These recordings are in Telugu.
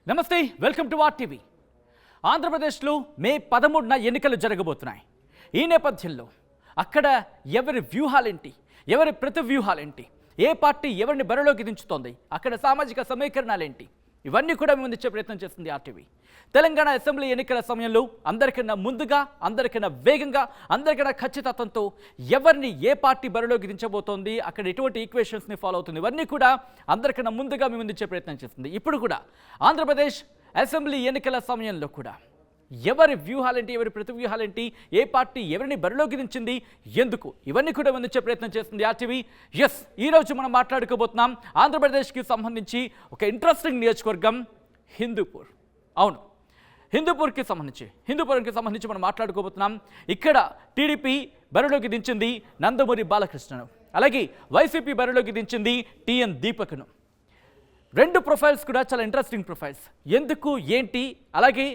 నమస్తే, వెల్కమ్ టు వార్ టీవీ. ఆంధ్రప్రదేశ్లో మే 13న ఎన్నికలు జరగబోతున్నాయి. ఈ నేపథ్యంలో అక్కడ ఎవరి వ్యూహాలేంటి, ఎవరి ప్రతి వ్యూహాలేంటి, ఏ పార్టీ ఎవరిని బరిలోకి దించుతోంది, అక్కడ సామాజిక సమీకరణాలేంటి, ఇవన్నీ కూడా మేము ముందుచ్చే ప్రయత్నం చేస్తుంది ఆర్టీవీ. తెలంగాణ అసెంబ్లీ ఎన్నికల సమయంలో అందరికన్నా ముందుగా, అందరికన్నా వేగంగా, అందరికన్నా ఖచ్చితత్వంతో ఎవరిని ఏ పార్టీ బరిలోకి దించబోతోంది, అక్కడ ఎటువంటి ఈక్వేషన్స్ని ఫాలో అవుతుంది, ఇవన్నీ కూడా అందరికన్నా ముందుగా మేము ముందుచ్చే ప్రయత్నం చేస్తుంది. ఇప్పుడు కూడా ఆంధ్రప్రదేశ్ అసెంబ్లీ ఎన్నికల సమయంలో కూడా ఎవరి వ్యూహాలేంటి, ఎవరి ప్రతి వ్యూహాలేంటి, ఏ పార్టీ ఎవరిని బరిలోకి దించింది, ఎందుకు, ఇవన్నీ కూడా ముందుచ్చే ప్రయత్నం చేస్తుంది ఆర్టీవీ. ఎస్, ఈరోజు మనం మాట్లాడుకోబోతున్నాం ఆంధ్రప్రదేశ్కి సంబంధించి ఒక ఇంట్రెస్టింగ్ నియోజకవర్గం హిందూపూర్. అవును, హిందూపురంకి సంబంధించి మనం మాట్లాడుకోబోతున్నాం. ఇక్కడ టీడీపీ బరిలోకి దించింది నందమూరి బాలకృష్ణను, అలాగే వైసీపీ బరిలోకి దించింది టీఎన్ దీపక్ను. రెండు ప్రొఫైల్స్ కూడా చాలా ఇంట్రెస్టింగ్ ప్రొఫైల్స్. ఎందుకు, ఏంటి, అలాగే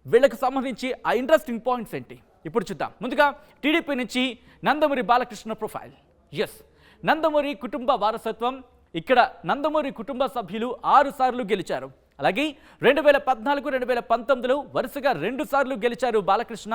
వీళ్ళకి సంబంధించి ఆ ఇంట్రెస్టింగ్ పాయింట్స్ ఏంటి ఇప్పుడు చూద్దాం. ముందుగా టీడీపీ నుంచి నందమూరి బాలకృష్ణ ప్రొఫైల్. ఎస్, నందమూరి కుటుంబ వారసత్వం. ఇక్కడ నందమూరి కుటుంబ సభ్యులు 6 సార్లు గెలిచారు. అలాగే 2014, 2019లో వరుసగా 2 సార్లు గెలిచారు బాలకృష్ణ.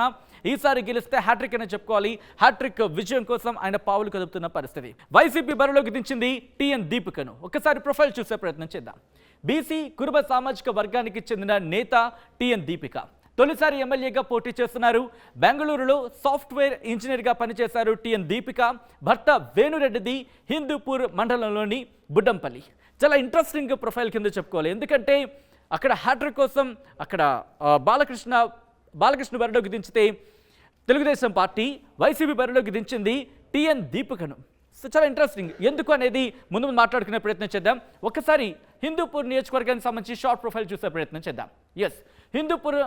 ఈసారి గెలిస్తే హ్యాట్రిక్ అనే చెప్పుకోవాలి. హ్యాట్రిక్ విజయం కోసం ఆయన పావులు కదుపుతున్న పరిస్థితి. వైసీపీ బరిలోకి దించింది టీఎన్ దీపికను. ఒక్కసారి ప్రొఫైల్ చూసే ప్రయత్నం చేద్దాం. బీసీ కురుబ సామాజిక వర్గానికి చెందిన నేత టీఎన్ దీపిక తొలిసారి ఎమ్మెల్యేగా పోటీ చేస్తున్నారు. బెంగళూరులో సాఫ్ట్వేర్ ఇంజనీర్గా పనిచేశారు టీఎన్ దీపిక. భర్త వేణురెడ్డిది హిందూపూర్ మండలంలోని బుడ్డంపల్లి. చాలా ఇంట్రెస్టింగ్ ప్రొఫైల్ కింద చెప్పుకోవాలి. ఎందుకంటే అక్కడ హ్యాట్రిక్ కోసం అక్కడ బాలకృష్ణ బరిలోకి దించితే తెలుగుదేశం పార్టీ, వైసీపీ బరిలోకి దించింది టీఎన్ దీపికను. సో చాలా ఇంట్రెస్టింగ్. ఎందుకు అనేది ముందు మాట్లాడుకునే ప్రయత్నం చేద్దాం. ఒకసారి హిందూపూర్ నియోజకవర్గానికి సంబంధించి షార్ట్ ప్రొఫైల్ చూసే ప్రయత్నం చేద్దాం. ఎస్, హిందూపూర్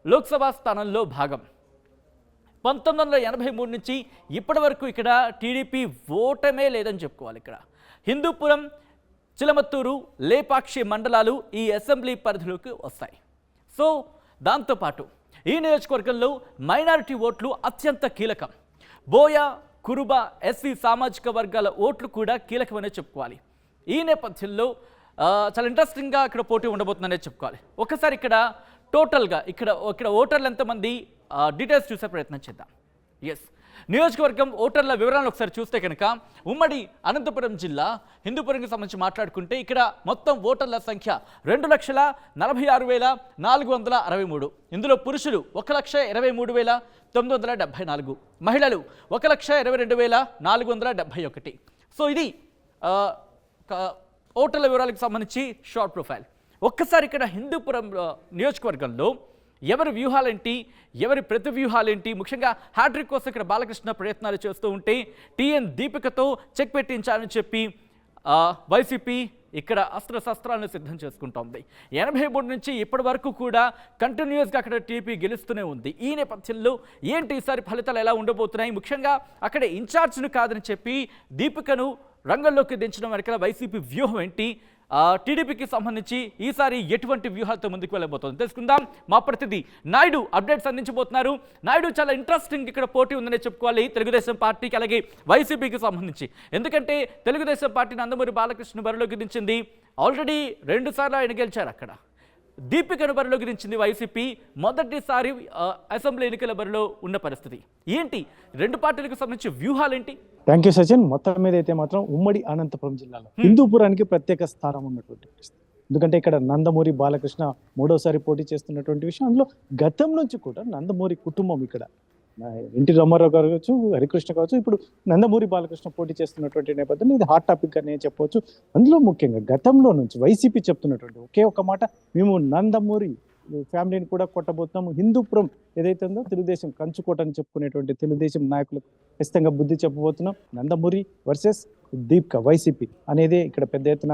లోక్సభ స్థానంలో భాగం. 1983 నుంచి ఇప్పటి వరకు ఇక్కడ టీడీపీ ఓటమే లేదని చెప్పుకోవాలి. ఇక్కడ హిందూపురం, చిలమత్తూరు, లేపాక్షి మండలాలు ఈ అసెంబ్లీ పరిధిలోకి వస్తాయి. సో దాంతోపాటు ఈ నియోజకవర్గంలో మైనారిటీ ఓట్లు అత్యంత కీలకం. బోయ, కురుబ, ఎస్సీ సామాజిక వర్గాల ఓట్లు కూడా కీలకమనే చెప్పుకోవాలి. ఈ నేపథ్యంలో చాలా ఇంట్రెస్టింగ్గా ఇక్కడ పోటీ ఉండబోతుందనే చెప్పుకోవాలి. ఒకసారి ఇక్కడ టోటల్గా ఇక్కడ ఓటర్లు ఎంతమంది డీటెయిల్స్ చూసే ప్రయత్నం చేద్దాం. ఎస్, నియోజకవర్గం ఓటర్ల వివరాలను ఒకసారి చూస్తే కనుక ఉమ్మడి అనంతపురం జిల్లా హిందూపురంకి సంబంధించి మాట్లాడుకుంటే ఇక్కడ మొత్తం ఓటర్ల సంఖ్య 2,46,463. ఇందులో పురుషులు 1,23,974, మహిళలు 1,22,471. సో ఇది ఓటర్ల వివరాలకు సంబంధించి షార్ట్ ప్రొఫైల్. ఒక్కసారి ఇక్కడ హిందూపురం నియోజకవర్గంలో ఎవరి వ్యూహాలేంటి, ఎవరి ప్రతి వ్యూహాలేంటి, ముఖ్యంగా హ్యాట్రిక్ కోసం ఇక్కడ బాలకృష్ణ ప్రయత్నాలు చేస్తూ ఉంటే టీఎన్ దీపికతో చెక్ పెట్టించాలని చెప్పి వైసీపీ ఇక్కడ అస్త్రశస్త్రాలను సిద్ధం చేసుకుంటోంది. 83 నుంచి ఇప్పటి వరకు కూడా కంటిన్యూస్గా అక్కడ టీడీపీ గెలుస్తూనే ఉంది. ఈ నేపథ్యంలో ఏంటి ఈసారి ఫలితాలు ఎలా ఉండబోతున్నాయి, ముఖ్యంగా అక్కడ ఇన్ఛార్జ్ను కాదని చెప్పి దీపికను రంగంలోకి దించడం వెనకాల వైసీపీ వ్యూహం ఏంటి, టీడీపీకి సంబంధించి ఈసారి ఎటువంటి వ్యూహాలతో ముందుకు వెళ్ళబోతోంది తెలుసుకుందాం. మా ప్రతినిధి నాయుడు అప్డేట్స్ అందించబోతున్నారు. నాయుడు, చాలా ఇంట్రెస్టింగ్ ఇక్కడ పోటీ ఉందనే చెప్పుకోవాలి తెలుగుదేశం పార్టీకి అలాగే వైసీపీకి సంబంధించి. ఎందుకంటే తెలుగుదేశం పార్టీ నందమూరి బాలకృష్ణ బరిలోకి దించింది. ఆల్రెడీ 2 సార్లు ఆయన గెలిచారు. అక్కడ దీపికను బరిలోకి దించింది వైసీపీ. మొదటిసారి అసెంబ్లీ ఎన్నికల బరిలో ఉన్న పరిస్థితి ఏంటి, రెండు పార్టీలకు సంబంధించి వ్యూహాలేంటి? Thank you Sachin. మొత్తం మీద అయితే మాత్రం ఉమ్మడి అనంతపురం జిల్లాలో హిందూపురానికి ప్రత్యేక స్థానం ఉన్నటువంటి పరిస్థితి. ఎందుకంటే ఇక్కడ నందమూరి బాలకృష్ణ 3వసారి పోటీ చేస్తున్నటువంటి విషయం. అందులో గతం నుంచి కూడా నందమూరి కుటుంబం ఇక్కడ ఎన్టీ రామారావు గారు కావచ్చు, హరికృష్ణ కావచ్చు, ఇప్పుడు నందమూరి బాలకృష్ణ పోటీ చేస్తున్నటువంటి నేపథ్యంలో ఇది హాట్ టాపిక్ అని చెప్పవచ్చు. అందులో ముఖ్యంగా గతంలో నుంచి వైసీపీ చెప్తున్నటువంటి ఒకే ఒక మాట, మేము నందమూరి ఫ్యామిలీని కూడా కొట్టబోతున్నాము. హిందూపురం ఏదైతే ఉందో తెలుగుదేశం కంచుకోట అని చెప్పుకునేటువంటి తెలుగుదేశం నాయకులకు ఖచ్చితంగా బుద్ధి చెప్పబోతున్నాం. నందమూరి వర్సెస్ దీపిక వైసీపీ అనేది ఇక్కడ పెద్ద ఎత్తున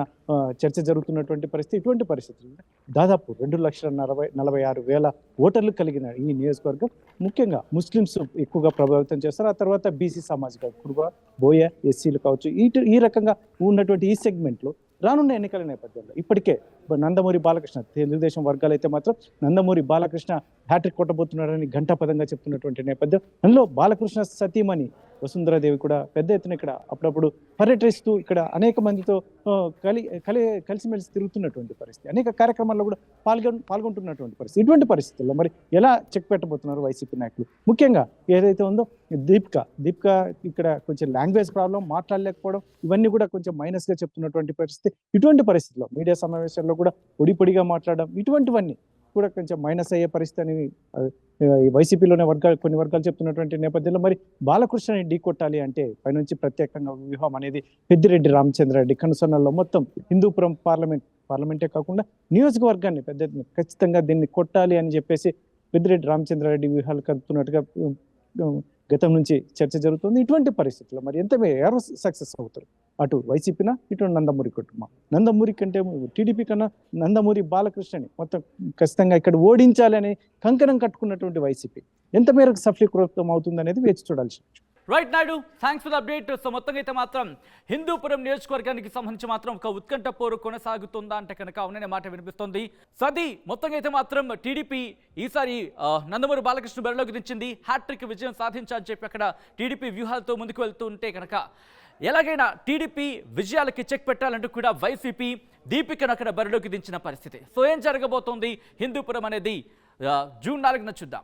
చర్చ జరుగుతున్నటువంటి పరిస్థితి. ఇటువంటి పరిస్థితులు దాదాపు 2,46,000 ఓటర్లు కలిగిన ఈ నియోజకవర్గం ముఖ్యంగా ముస్లిమ్స్ ఎక్కువగా ప్రభావితం చేస్తారు. ఆ తర్వాత బీసీ సామాజిక కురుబ, బోయ, ఎస్సీలు కావచ్చు. ఈ రకంగా ఉన్నటువంటి ఈ సెగ్మెంట్లో రానున్న ఎన్నికల నేపథ్యంలో ఇప్పటికే నందమూరి బాలకృష్ణ తెలుగుదేశం వర్గాలు అయితే మాత్రం నందమూరి బాలకృష్ణ హ్యాట్రిక్ కొట్టబోతున్నాడని ఘంటాపదంగా చెప్తున్నటువంటి నేపథ్యం. అందులో బాలకృష్ణ సతీమణి వసుంధరాదేవి కూడా పెద్ద ఎత్తున ఇక్కడ అప్పుడప్పుడు పర్యటిస్తూ ఇక్కడ అనేక మందితో కలిసిమెలిసి తిరుగుతున్నటువంటి పరిస్థితి, అనేక కార్యక్రమాల్లో కూడా పాల్గొంటున్నటువంటి పరిస్థితి. ఇటువంటి పరిస్థితుల్లో మరి ఎలా చెక్ పెట్టబోతున్నారు వైసీపీ నాయకులు? ముఖ్యంగా ఏదైతే ఉందో దీపిక ఇక్కడ కొంచెం లాంగ్వేజ్ ప్రాబ్లం, మాట్లాడలేకపోవడం, ఇవన్నీ కూడా కొంచెం మైనస్ గా చెప్తున్నటువంటి పరిస్థితి. ఇటువంటి పరిస్థితుల్లో మీడియా సమావేశాల్లో కూడా పొడిగా మాట్లాడడం, ఇటువంటివన్నీ కూడా కొంచెం మైనస్ అయ్యే పరిస్థితి అని వైసీపీలోనే కొన్ని వర్గాలు చెప్తున్నటువంటి నేపథ్యంలో మరి బాలకృష్ణని ఢీ కొట్టాలి అంటే పైనుంచి ప్రత్యేకంగా వ్యూహం అనేది పెద్దిరెడ్డి రామచంద్రారెడ్డి కనుసన్నల్లో మొత్తం హిందూపురం పార్లమెంటే కాకుండా నియోజకవర్గాన్ని ఖచ్చితంగా దీన్ని కొట్టాలి అని చెప్పేసి పెద్దిరెడ్డి రామచంద్రారెడ్డి వ్యూహాలు కలుపుతున్నట్టుగా గతం నుంచి చర్చ జరుగుతుంది. ఇటువంటి పరిస్థితుల్లో మరి ఎవరు సక్సెస్ అవుతారు? అటు వైసీపీనా, ఇటు నందమూరి కుటుంబం. నందమూరి కంటే టీడీపీ కన్నా నందమూరి బాలకృష్ణని మొత్తం ఖచ్చితంగా ఇక్కడ ఓడించాలి అని కంకణం కట్టుకున్నటువంటి వైసీపీ ఎంత మేరకు సఫలీకృతం అవుతుంది అనేది వేచి చూడాల్సి. Right Naidu, thanks for the update. So మొత్తంగా అయితే మాత్రం హిందూపురం నియోజకవర్గానికి సంబంధించి మాత్రం ఒక ఉత్కంఠ పోరు కొనసాగుతుందా అంటే కనుక అవుననే మాట వినిపిస్తుంది. సది మొత్తంగా అయితే మాత్రం టీడీపీ ఈసారి నందమూరి బాలకృష్ణ బరిలోకి దించింది. హ్యాట్రిక్ విజయం సాధించాలని చెప్పి అక్కడ టీడీపీ వ్యూహాలతో ముందుకు వెళ్తూ ఉంటే కనుక ఎలాగైనా టీడీపీ విజయాలకి చెక్ పెట్టాలంటూ కూడా వైసీపీ దీపికను అక్కడ బరిలోకి దించిన పరిస్థితి. సో ఏం జరగబోతోంది హిందూపురం అనేది జూన్ 4న చూద్దాం.